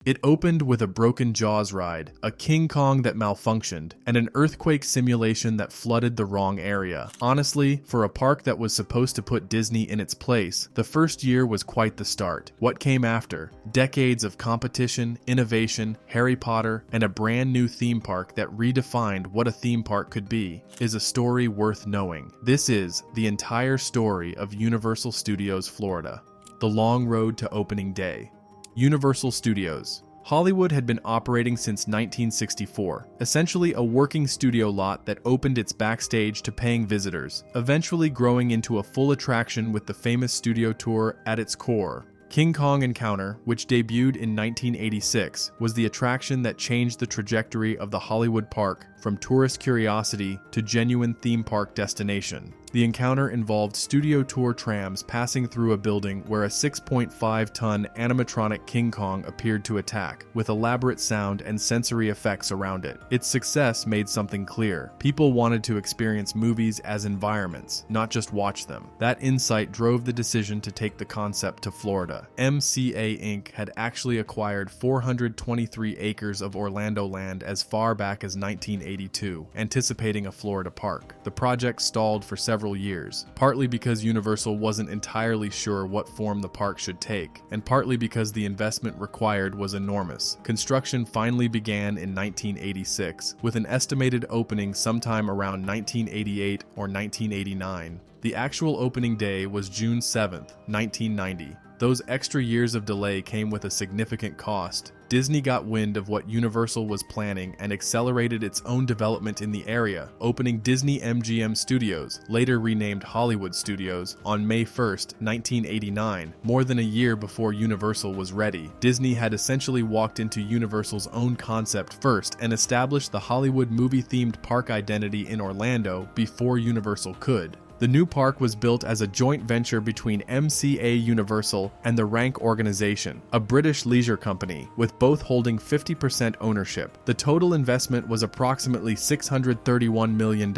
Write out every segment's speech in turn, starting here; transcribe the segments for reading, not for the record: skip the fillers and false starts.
It opened with a broken Jaws ride, a King Kong that malfunctioned, and an earthquake simulation that flooded the wrong area. Honestly, for a park that was supposed to put Disney in its place, the first year was quite the start. What came after? Decades of competition, innovation, Harry Potter, and a brand new theme park that redefined what a theme park could be, is a story worth knowing. This is the entire story of Universal Studios Florida. The long road to opening day. Universal Studios. Hollywood had been operating since 1964, essentially a working studio lot that opened its backstage to paying visitors, eventually growing into a full attraction with the famous studio tour at its core. King Kong Encounter, which debuted in 1986, was the attraction that changed the trajectory of the Hollywood park from tourist curiosity to genuine theme park destination. The encounter involved studio tour trams passing through a building where a 6.5-ton animatronic King Kong appeared to attack, with elaborate sound and sensory effects around it. Its success made something clear. People wanted to experience movies as environments, not just watch them. That insight drove the decision to take the concept to Florida. MCA Inc. had actually acquired 423 acres of Orlando land as far back as 1982, anticipating a Florida park. The project stalled for several years, partly because Universal wasn't entirely sure what form the park should take, and partly because the investment required was enormous. Construction finally began in 1986, with an estimated opening sometime around 1988 or 1989. The actual opening day was June 7, 1990. Those extra years of delay came with a significant cost. Disney got wind of what Universal was planning and accelerated its own development in the area, opening Disney MGM Studios, later renamed Hollywood Studios, on May 1, 1989, more than a year before Universal was ready. Disney had essentially walked into Universal's own concept first and established the Hollywood movie-themed park identity in Orlando before Universal could. The new park was built as a joint venture between MCA Universal and the Rank Organization, a British leisure company, with both holding 50% ownership. The total investment was approximately $631 million.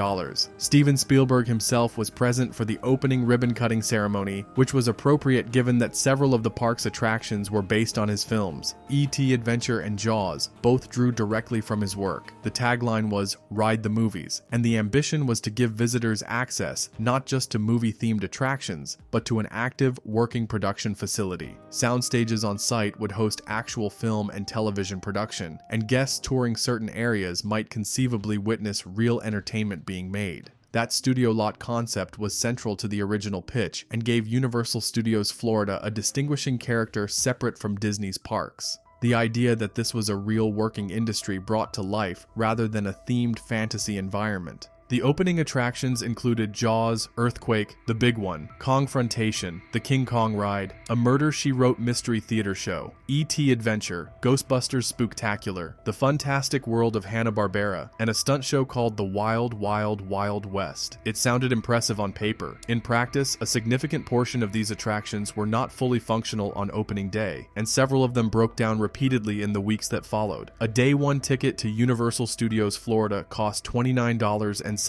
Steven Spielberg himself was present for the opening ribbon-cutting ceremony, which was appropriate given that several of the park's attractions were based on his films. E.T. Adventure and Jaws both drew directly from his work. The tagline was, "Ride the movies," and the ambition was to give visitors access, not just to movie-themed attractions, but to an active, working production facility. Sound stages on site would host actual film and television production, and guests touring certain areas might conceivably witness real entertainment being made. That studio lot concept was central to the original pitch and gave Universal Studios Florida a distinguishing character separate from Disney's parks. The idea that this was a real working industry brought to life rather than a themed fantasy environment. The opening attractions included Jaws, Earthquake, The Big One, Kongfrontation, The King Kong Ride, A Murder, She Wrote mystery theater show, E.T. Adventure, Ghostbusters Spooktacular, The Fantastic World of Hanna-Barbera, and a stunt show called The Wild, Wild, Wild West. It sounded impressive on paper. In practice, a significant portion of these attractions were not fully functional on opening day, and several of them broke down repeatedly in the weeks that followed. A day one ticket to Universal Studios Florida cost $29.75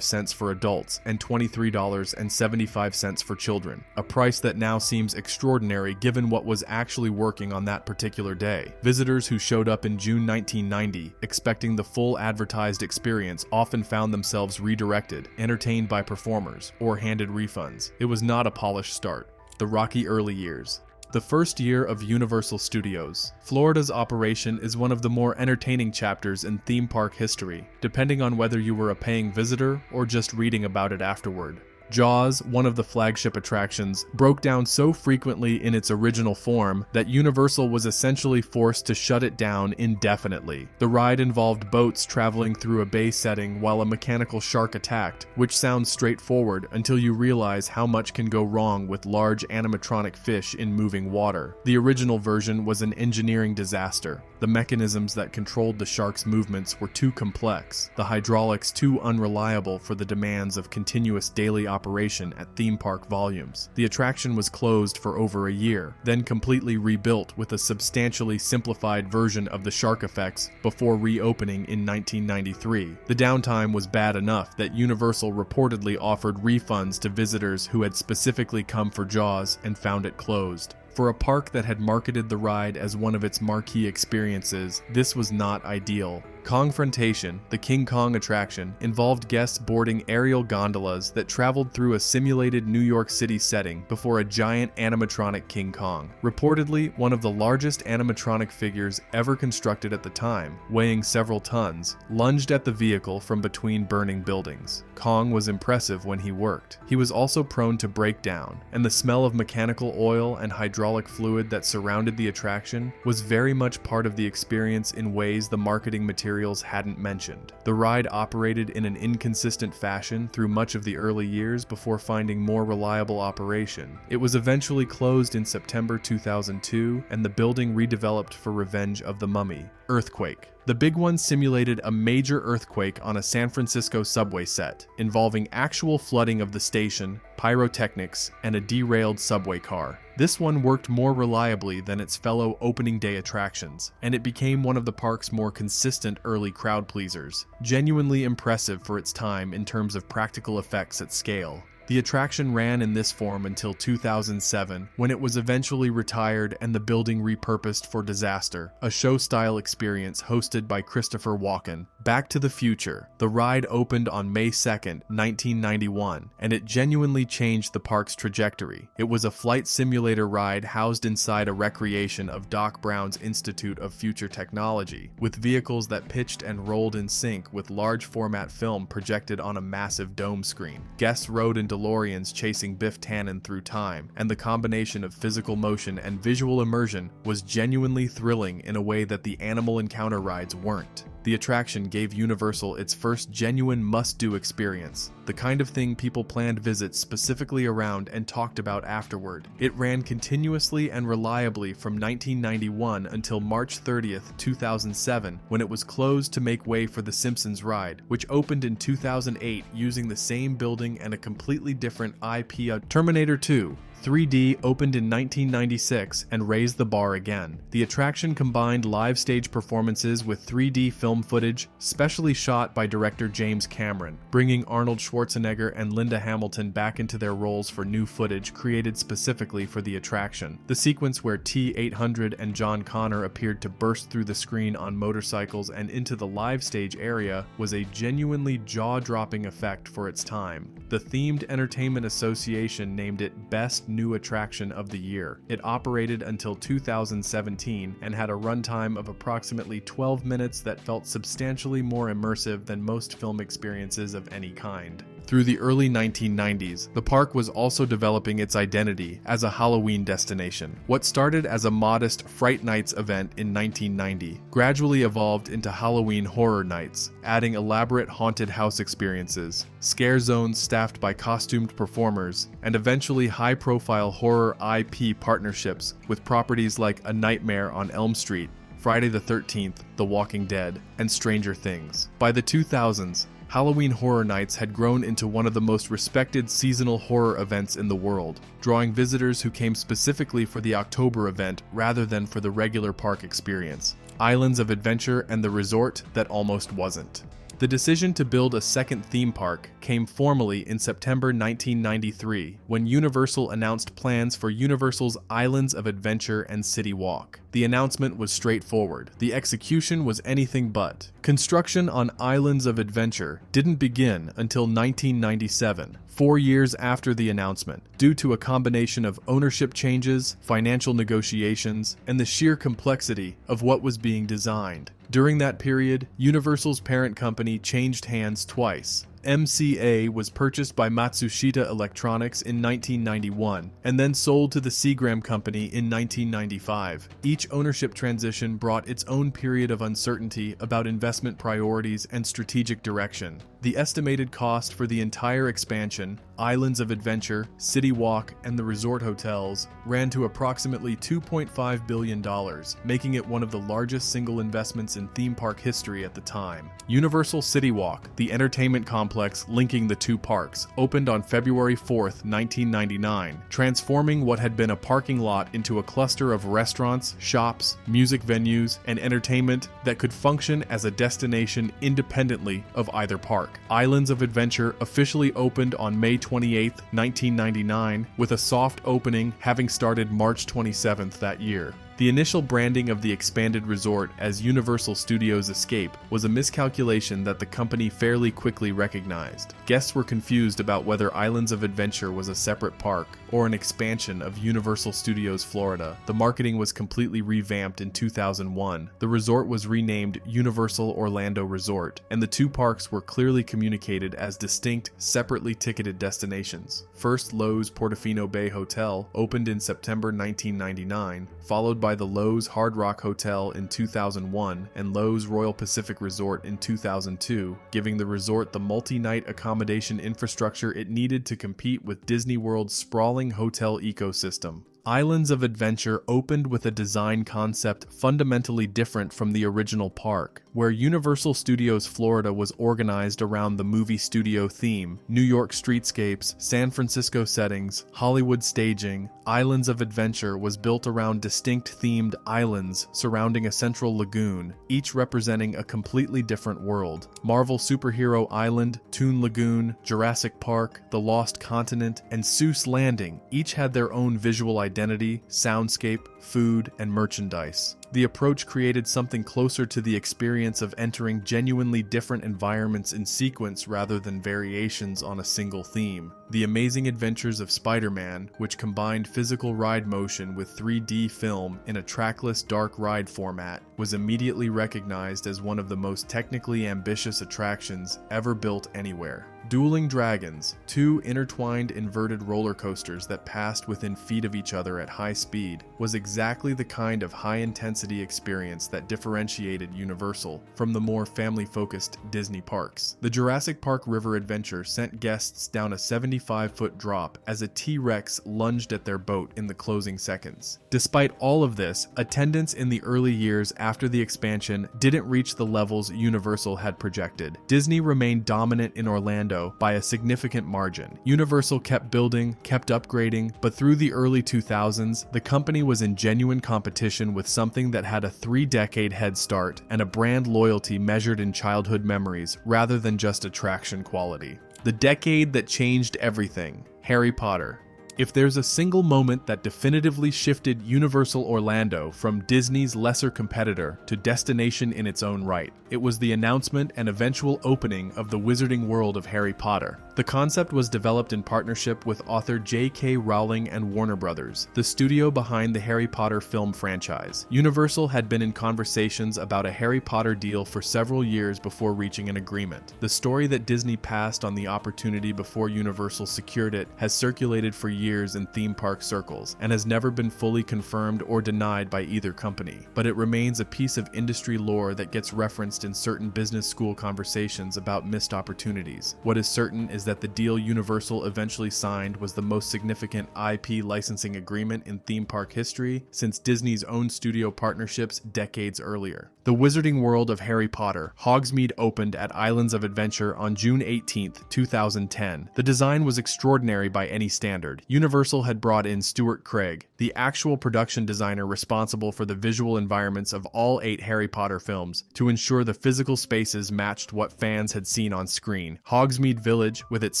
for adults and $23.75 for children, a price that now seems extraordinary given what was actually working on that particular day. Visitors who showed up in June 1990 expecting the full advertised experience often found themselves redirected, entertained by performers, or handed refunds. It was not a polished start. The rocky early years. The first year of Universal Studios. Florida's operation is one of the more entertaining chapters in theme park history, depending on whether you were a paying visitor or just reading about it afterward. Jaws, one of the flagship attractions, broke down so frequently in its original form that Universal was essentially forced to shut it down indefinitely. The ride involved boats traveling through a bay setting while a mechanical shark attacked, which sounds straightforward until you realize how much can go wrong with large animatronic fish in moving water. The original version was an engineering disaster. The mechanisms that controlled the shark's movements were too complex, the hydraulics too unreliable for the demands of continuous daily operation at theme park volumes. The attraction was closed for over a year, then completely rebuilt with a substantially simplified version of the shark effects before reopening in 1993. The downtime was bad enough that Universal reportedly offered refunds to visitors who had specifically come for Jaws and found it closed. For a park that had marketed the ride as one of its marquee experiences, this was not ideal. Kongfrontation, the King Kong attraction, involved guests boarding aerial gondolas that traveled through a simulated New York City setting before a giant animatronic King Kong. Reportedly, one of the largest animatronic figures ever constructed at the time, weighing several tons, lunged at the vehicle from between burning buildings. Kong was impressive when he worked. He was also prone to breakdown, and the smell of mechanical oil and hydraulic fluid that surrounded the attraction was very much part of the experience in ways the marketing materials hadn't mentioned. The ride operated in an inconsistent fashion through much of the early years before finding more reliable operation. It was eventually closed in September 2002, and the building redeveloped for Revenge of the Mummy. Earthquake. The big one simulated a major earthquake on a San Francisco subway set, involving actual flooding of the station, pyrotechnics, and a derailed subway car. This one worked more reliably than its fellow opening day attractions, and it became one of the park's more consistent early crowd pleasers, genuinely impressive for its time in terms of practical effects at scale. The attraction ran in this form until 2007, when it was eventually retired and the building repurposed for Disaster, a show-style experience hosted by Christopher Walken. Back to the Future. The ride opened on May 2, 1991, and it genuinely changed the park's trajectory. It was a flight simulator ride housed inside a recreation of Doc Brown's Institute of Future Technology, with vehicles that pitched and rolled in sync with large-format film projected on a massive dome screen. Guests rode in DeLoreans chasing Biff Tannen through time, and the combination of physical motion and visual immersion was genuinely thrilling in a way that the animal encounter rides weren't. The attraction gave Universal its first genuine must-do experience, the kind of thing people planned visits specifically around and talked about afterward. It ran continuously and reliably from 1991 until March 30, 2007, when it was closed to make way for the Simpsons ride, which opened in 2008 using the same building and a completely different IP. Terminator 2. 3D opened in 1996 and raised the bar again. The attraction combined live stage performances with 3D film footage, specially shot by director James Cameron, bringing Arnold Schwarzenegger and Linda Hamilton back into their roles for new footage created specifically for the attraction. The sequence where T-800 and John Connor appeared to burst through the screen on motorcycles and into the live stage area was a genuinely jaw-dropping effect for its time. The Themed Entertainment Association named it Best New Attraction of the Year. It operated until 2017 and had a runtime of approximately 12 minutes that felt substantially more immersive than most film experiences of any kind. Through the early 1990s, the park was also developing its identity as a Halloween destination. What started as a modest Fright Nights event in 1990 gradually evolved into Halloween Horror Nights, adding elaborate haunted house experiences, scare zones staffed by costumed performers, and eventually high-profile horror IP partnerships with properties like A Nightmare on Elm Street, Friday the 13th, The Walking Dead, and Stranger Things. By the 2000s, Halloween Horror Nights had grown into one of the most respected seasonal horror events in the world, drawing visitors who came specifically for the October event rather than for the regular park experience. Islands of Adventure and the resort that almost wasn't. The decision to build a second theme park came formally in September 1993, when Universal announced plans for Universal's Islands of Adventure and City Walk. The announcement was straightforward. The execution was anything but. Construction on Islands of Adventure didn't begin until 1997, 4 years after the announcement, due to a combination of ownership changes, financial negotiations, and the sheer complexity of what was being designed. During that period, Universal's parent company changed hands twice. MCA was purchased by Matsushita Electronics in 1991 and then sold to the Seagram Company in 1995. Each ownership transition brought its own period of uncertainty about investment priorities and strategic direction. The estimated cost for the entire expansion, Islands of Adventure, City Walk, and the resort hotels, ran to approximately $2.5 billion, making it one of the largest single investments in theme park history at the time. Universal City Walk, the entertainment complex linking the two parks, opened on February 4, 1999, transforming what had been a parking lot into a cluster of restaurants, shops, music venues, and entertainment that could function as a destination independently of either park. park. Islands of Adventure officially opened on May 28, 1999, with a soft opening having started March 27th that year. The initial branding of the expanded resort as Universal Studios Escape was a miscalculation that the company fairly quickly recognized. Guests were confused about whether Islands of Adventure was a separate park or an expansion of Universal Studios Florida. The marketing was completely revamped in 2001. The resort was renamed Universal Orlando Resort, and the two parks were clearly communicated as distinct, separately ticketed destinations. First, Loews Portofino Bay Hotel opened in September 1999, followed by the Loews Hard Rock Hotel in 2001 and Loews Royal Pacific Resort in 2002, giving the resort the multi-night accommodation infrastructure it needed to compete with Disney World's sprawling hotel ecosystem. Islands of Adventure opened with a design concept fundamentally different from the original park, where Universal Studios Florida was organized around the movie studio theme, New York streetscapes, San Francisco settings, Hollywood staging. Islands of Adventure was built around distinct themed islands surrounding a central lagoon, each representing a completely different world. Marvel Superhero Island, Toon Lagoon, Jurassic Park, The Lost Continent, and Seuss Landing each had their own visual identity, soundscape, food, and merchandise. The approach created something closer to the experience of entering genuinely different environments in sequence rather than variations on a single theme. The Amazing Adventures of Spider-Man, which combined physical ride motion with 3D film in a trackless dark ride format, was immediately recognized as one of the most technically ambitious attractions ever built anywhere. Dueling Dragons, two intertwined inverted roller coasters that passed within feet of each other at high speed, was exactly the kind of high-intensity experience that differentiated Universal from the more family-focused Disney parks. The Jurassic Park River Adventure sent guests down a 75-foot drop as a T-Rex lunged at their boat in the closing seconds. Despite all of this, attendance in the early years after the expansion didn't reach the levels Universal had projected. Disney remained dominant in Orlando by a significant margin. Universal kept building, kept upgrading, but through the early 2000s, the company was in genuine competition with something that had a 3-decade head start and a brand loyalty measured in childhood memories rather than just attraction quality. The decade that changed everything, Harry Potter. If there's a single moment that definitively shifted Universal Orlando from Disney's lesser competitor to destination in its own right, it was the announcement and eventual opening of the Wizarding World of Harry Potter. The concept was developed in partnership with author J.K. Rowling and Warner Brothers, the studio behind the Harry Potter film franchise. Universal had been in conversations about a Harry Potter deal for several years before reaching an agreement. The story that Disney passed on the opportunity before Universal secured it has circulated for years in theme park circles and has never been fully confirmed or denied by either company, but it remains a piece of industry lore that gets referenced in certain business school conversations about missed opportunities. What is certain is that the deal Universal eventually signed was the most significant IP licensing agreement in theme park history since Disney's own studio partnerships decades earlier. The Wizarding World of Harry Potter, Hogsmeade, opened at Islands of Adventure on June 18, 2010. The design was extraordinary by any standard. Universal had brought in Stuart Craig, the actual production designer responsible for the visual environments of all 8 Harry Potter films, to ensure the physical spaces matched what fans had seen on screen. Hogsmeade Village, with its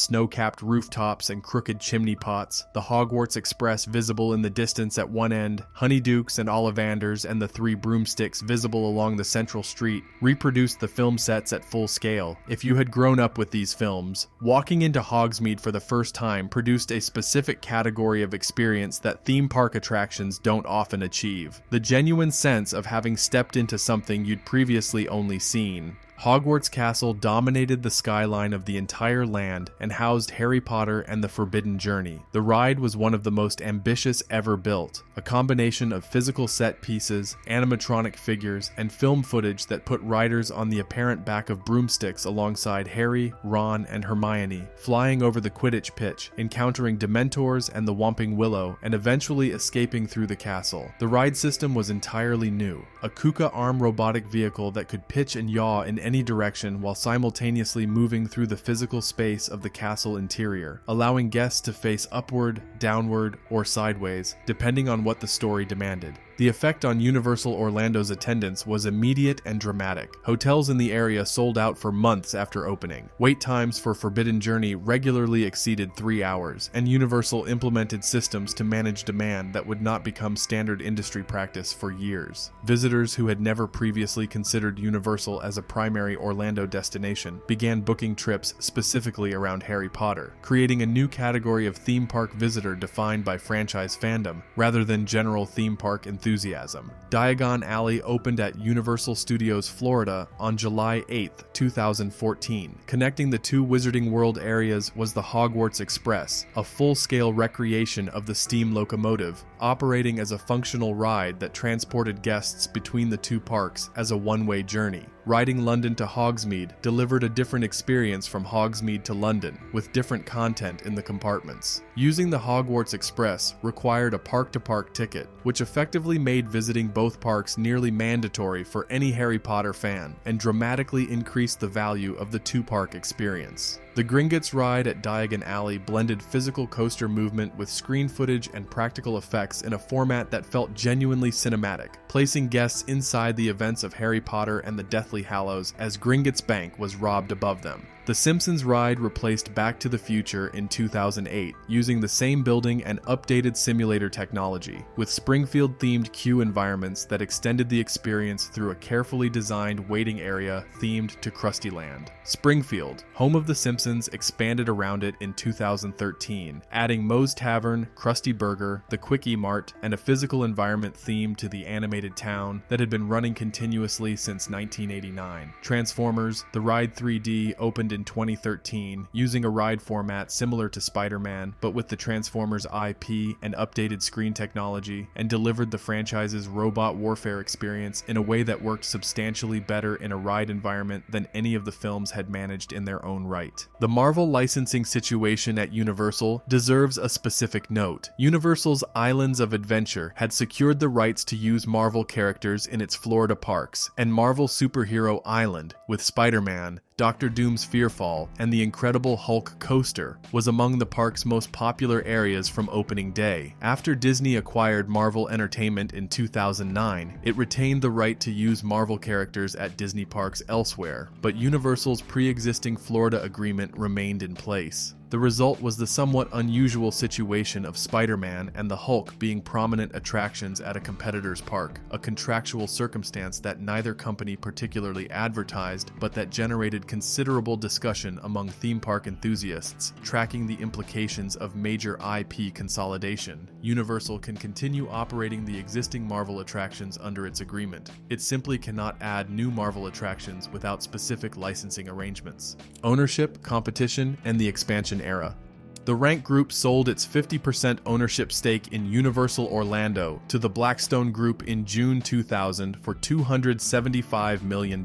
snow-capped rooftops and crooked chimney pots, the Hogwarts Express visible in the distance at one end, Honeydukes and Ollivanders and the 3 broomsticks visible along the central street, reproduced the film sets at full scale. If you had grown up with these films, walking into Hogsmeade for the first time produced a specific category of experience that theme park attractions don't often achieve. The genuine sense of having stepped into something you'd previously only seen. Hogwarts Castle dominated the skyline of the entire land and housed Harry Potter and the Forbidden Journey. The ride was one of the most ambitious ever built, a combination of physical set pieces, animatronic figures, and film footage that put riders on the apparent back of broomsticks alongside Harry, Ron, and Hermione, flying over the Quidditch pitch, encountering Dementors and the Whomping Willow, and eventually escaping through the castle. The ride system was entirely new, a KUKA arm robotic vehicle that could pitch and yaw in any direction while simultaneously moving through the physical space of the castle interior, allowing guests to face upward, downward, or sideways, depending on what the story demanded. The effect on Universal Orlando's attendance was immediate and dramatic. Hotels in the area sold out for months after opening. Wait times for Forbidden Journey regularly exceeded 3 hours, and Universal implemented systems to manage demand that would not become standard industry practice for years. Visitors who had never previously considered Universal as a primary Orlando destination began booking trips specifically around Harry Potter, creating a new category of theme park visitor defined by franchise fandom rather than general theme park enthusiasm. Diagon Alley opened at Universal Studios Florida on July 8, 2014. Connecting the two Wizarding World areas was the Hogwarts Express, a full-scale recreation of the steam locomotive, operating as a functional ride that transported guests between the two parks as a one-way journey. Riding London to Hogsmeade delivered a different experience from Hogsmeade to London, with different content in the compartments. Using the Hogwarts Express required a park-to-park ticket, which effectively made visiting both parks nearly mandatory for any Harry Potter fan, and dramatically increased the value of the two-park experience. The Gringotts ride at Diagon Alley blended physical coaster movement with screen footage and practical effects in a format that felt genuinely cinematic, placing guests inside the events of Harry Potter and the Deathly Hallows as Gringotts Bank was robbed above them. The Simpsons ride replaced Back to the Future in 2008, using the same building and updated simulator technology, with Springfield-themed queue environments that extended the experience through a carefully designed waiting area themed to Krusty Land. Springfield, home of The Simpsons, expanded around it in 2013, adding Moe's Tavern, Krusty Burger, the Quickie Mart, and a physical environment themed to the animated town that had been running continuously since 1989. Transformers, the ride 3D, opened in 2013, using a ride format similar to Spider-Man, but with the Transformers IP and updated screen technology, and delivered the franchise's robot warfare experience in a way that worked substantially better in a ride environment than any of the films had managed in their own right. The Marvel licensing situation at Universal deserves a specific note. Universal's Islands of Adventure had secured the rights to use Marvel characters in its Florida parks, and Marvel Superhero Island, with Spider-Man, Doctor Doom's Fearfall, and the Incredible Hulk coaster, was among the park's most popular areas from opening day. After Disney acquired Marvel Entertainment in 2009, it retained the right to use Marvel characters at Disney parks elsewhere, but Universal's pre-existing Florida agreement remained in place. The result was the somewhat unusual situation of Spider-Man and the Hulk being prominent attractions at a competitor's park, a contractual circumstance that neither company particularly advertised, but that generated considerable discussion among theme park enthusiasts, tracking the implications of major IP consolidation. Universal can continue operating the existing Marvel attractions under its agreement. It simply cannot add new Marvel attractions without specific licensing arrangements. Ownership, competition, and the expansion era. The Rank Group sold its 50% ownership stake in Universal Orlando to the Blackstone Group in June 2000 for $275 million.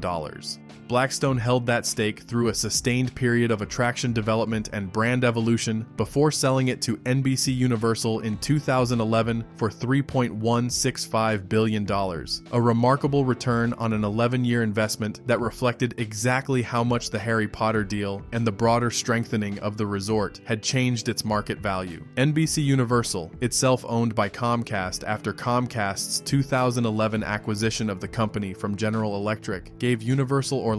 Blackstone held that stake through a sustained period of attraction development and brand evolution before selling it to NBC Universal in 2011 for $3.165 billion, a remarkable return on an 11-year investment that reflected exactly how much the Harry Potter deal and the broader strengthening of the resort had changed its market value. NBC Universal, itself owned by Comcast after Comcast's 2011 acquisition of the company from General Electric, gave Universal Orlando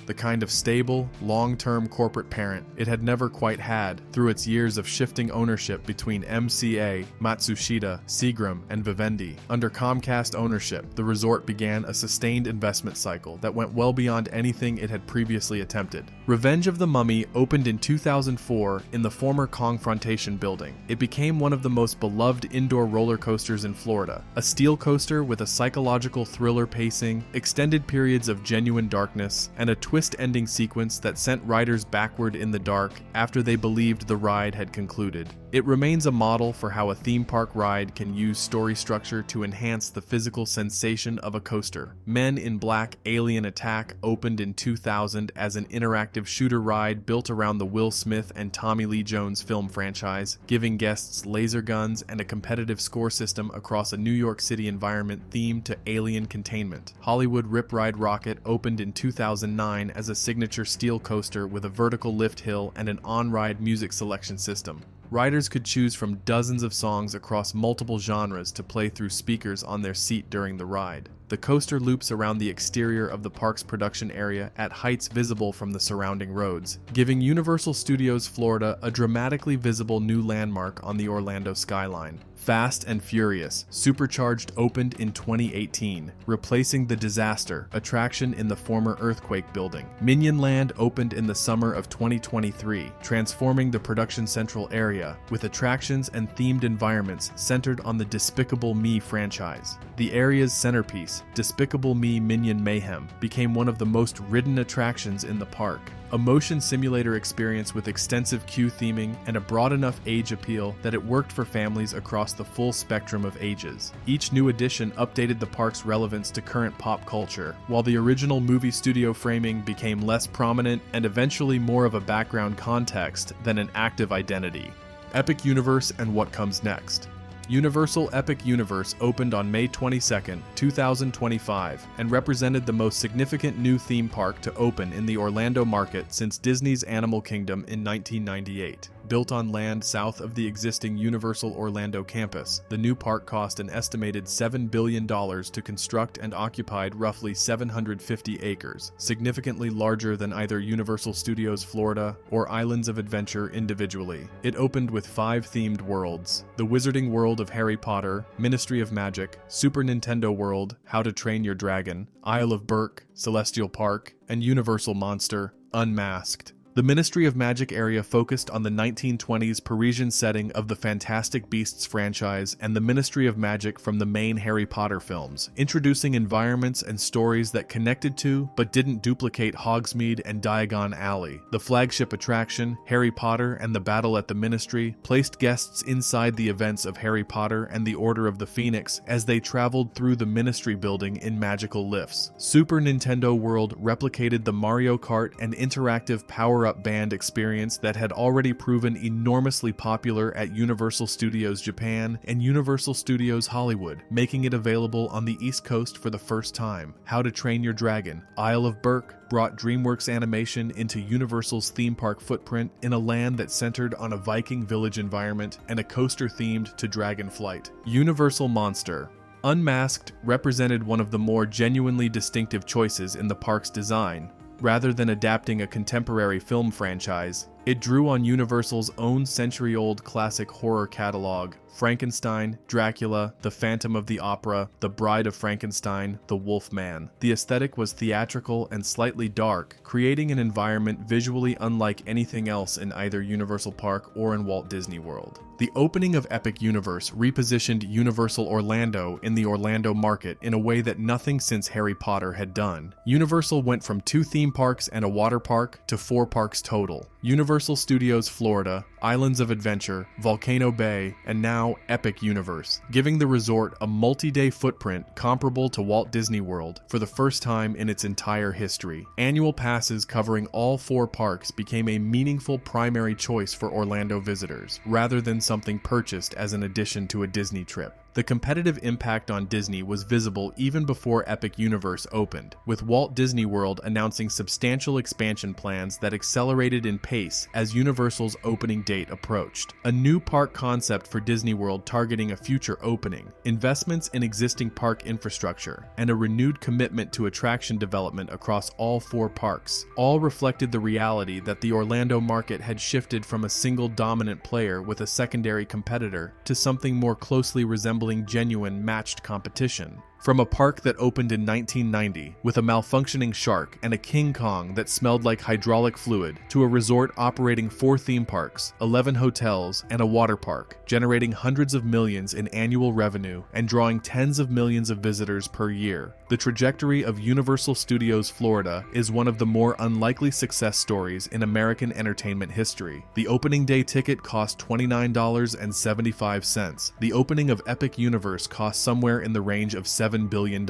the kind of stable, long-term corporate parent it had never quite had through its years of shifting ownership between MCA, Matsushita, Seagram, and Vivendi. Under Comcast ownership, the resort began a sustained investment cycle that went well beyond anything it had previously attempted. Revenge of the Mummy opened in 2004 in the former Confrontation building. It became one of the most beloved indoor roller coasters in Florida, a steel coaster with a psychological thriller pacing, extended periods of genuine darkness, and a twist-ending sequence that sent riders backward in the dark after they believed the ride had concluded. It remains a model for how a theme park ride can use story structure to enhance the physical sensation of a coaster. Men in Black: Alien Attack opened in 2000 as an interactive shooter ride built around the Will Smith and Tommy Lee Jones film franchise, giving guests laser guns and a competitive score system across a New York City environment themed to alien containment. Hollywood Rip Ride Rocket opened in 2009 as a signature steel coaster with a vertical lift hill and an on-ride music selection system. Riders could choose from dozens of songs across multiple genres to play through speakers on their seat during the ride. The coaster loops around the exterior of the park's production area at heights visible from the surrounding roads, giving Universal Studios Florida a dramatically visible new landmark on the Orlando skyline. Fast and Furious Supercharged opened in 2018, replacing the Disaster attraction in the former Earthquake building. Minion Land opened in the summer of 2023, transforming the production central area with attractions and themed environments centered on the Despicable Me franchise. The area's centerpiece, Despicable Me Minion Mayhem, became one of the most ridden attractions in the park. A motion simulator experience with extensive queue theming and a broad enough age appeal that it worked for families across the full spectrum of ages. Each new addition updated the park's relevance to current pop culture, while the original movie studio framing became less prominent and eventually more of a background context than an active identity. Epic Universe and what comes next. Universal Epic Universe opened on May 22, 2025, and represented the most significant new theme park to open in the Orlando market since Disney's Animal Kingdom in 1998. Built on land south of the existing Universal Orlando campus, the new park cost an estimated $7 billion to construct and occupied roughly 750 acres, significantly larger than either Universal Studios Florida or Islands of Adventure individually. It opened with 5 themed worlds: the Wizarding World of Harry Potter, Ministry of Magic, Super Nintendo World, How to Train Your Dragon, Isle of Berk, Celestial Park, and Universal Monster, Unmasked. The Ministry of Magic area focused on the 1920s Parisian setting of the Fantastic Beasts franchise and the Ministry of Magic from the main Harry Potter films, introducing environments and stories that connected to but didn't duplicate Hogsmeade and Diagon Alley. The flagship attraction, Harry Potter and the Battle at the Ministry, placed guests inside the events of Harry Potter and the Order of the Phoenix as they traveled through the Ministry building in magical lifts. Super Nintendo World replicated the Mario Kart and interactive power-up band experience that had already proven enormously popular at Universal Studios Japan and Universal Studios Hollywood, making it available on the East Coast for the first time. How to Train Your Dragon, Isle of Berk, brought DreamWorks Animation into Universal's theme park footprint in a land that centered on a Viking village environment and a coaster themed to Dragon Flight. Universal Monster Unmasked represented one of the more genuinely distinctive choices in the park's design. Rather than adapting a contemporary film franchise, it drew on Universal's own century-old classic horror catalog: Frankenstein, Dracula, The Phantom of the Opera, The Bride of Frankenstein, The Wolf Man. The aesthetic was theatrical and slightly dark, creating an environment visually unlike anything else in either Universal Park or in Walt Disney World. The opening of Epic Universe repositioned Universal Orlando in the Orlando market in a way that nothing since Harry Potter had done. Universal went from 2 theme parks and a water park to 4 parks total. Universal Studios Florida, Islands of Adventure, Volcano Bay, and now Epic Universe, giving the resort a multi-day footprint comparable to Walt Disney World for the first time in its entire history. Annual passes covering all 4 parks became a meaningful primary choice for Orlando visitors, rather than something purchased as an addition to a Disney trip. The competitive impact on Disney was visible even before Epic Universe opened, with Walt Disney World announcing substantial expansion plans that accelerated in pace as Universal's opening date approached. A new park concept for Disney World targeting a future opening, investments in existing park infrastructure, and a renewed commitment to attraction development across all 4 parks, all reflected the reality that the Orlando market had shifted from a single dominant player with a secondary competitor to something more closely resembling genuine matched competition. From a park that opened in 1990 with a malfunctioning shark and a King Kong that smelled like hydraulic fluid, to a resort operating 4 theme parks, 11 hotels, and a water park, generating hundreds of millions in annual revenue and drawing tens of millions of visitors per year. The trajectory of Universal Studios Florida is one of the more unlikely success stories in American entertainment history. The opening day ticket cost $29.75. The opening of Epic Universe cost somewhere in the range of $7 billion.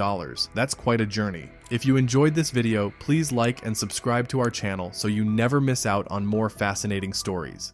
That's quite a journey. If you enjoyed this video, please like and subscribe to our channel so you never miss out on more fascinating stories.